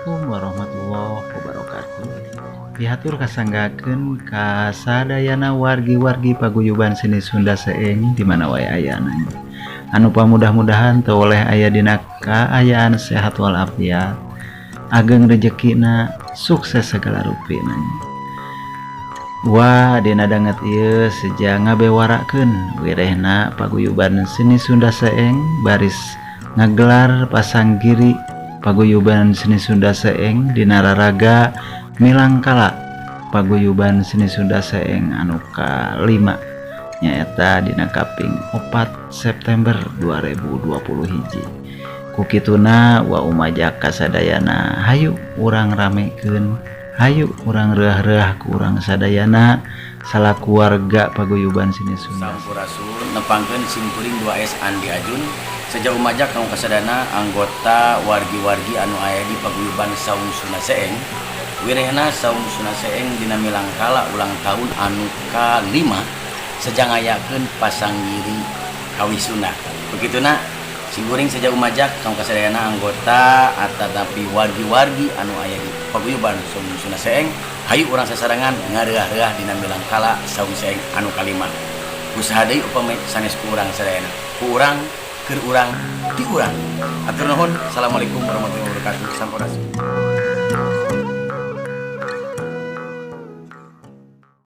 Assalamualaikum warahmatullahi wabarakatuh. Diatur kasanggakeun kasadayana wargi-wargi paguyuban seni Sunda Seeng di mana wae ayana. Anu pamudah-mudahan teu oleh aya dina kaayaan sehat walafiat, ageng rezekina, sukses segala rupina. Wah, dina danget ieu seja ngabewarakeun wirehna paguyuban seni Sunda Seeng baris ngagelar pasanggiri paguyuban seni Sunda Seeng dina raraga milangkala paguyuban seni Sunda Seeng anu ka-5 nyaeta dina kaping 4 September 2020 ku kituna wa umajak kasadayana hayu urang ramekeun, hayu urang reah-reah ku urang sadayana salaku warga paguyuban seni Sunda Sampurasun nepangkeun simkuring 2S Andi Ajun sejauh umajak kaum kasadana anggota wargi-wargi anu aya di paguyuban Saung Sunda Seeng wirehna Saung Sunda Seeng dina milangkala ulang tahun anu ka-5 sejang ngayakeun pasanggiri kawisuna. Begituna simkuring sejauh umajak kaum kasadana anggota atatapi wargi-wargi anu aya di paguyuban Saung Sunda Seeng hayu urang sasarangan ngareah-reah dina milangkala Saung Seeng anu ka-5 usaha deui upami sanes ku urang sadayana ku urang keur urang di urang. Atur nuhun. Assalamualaikum warahmatullahi wabarakatuh. Sampurasun.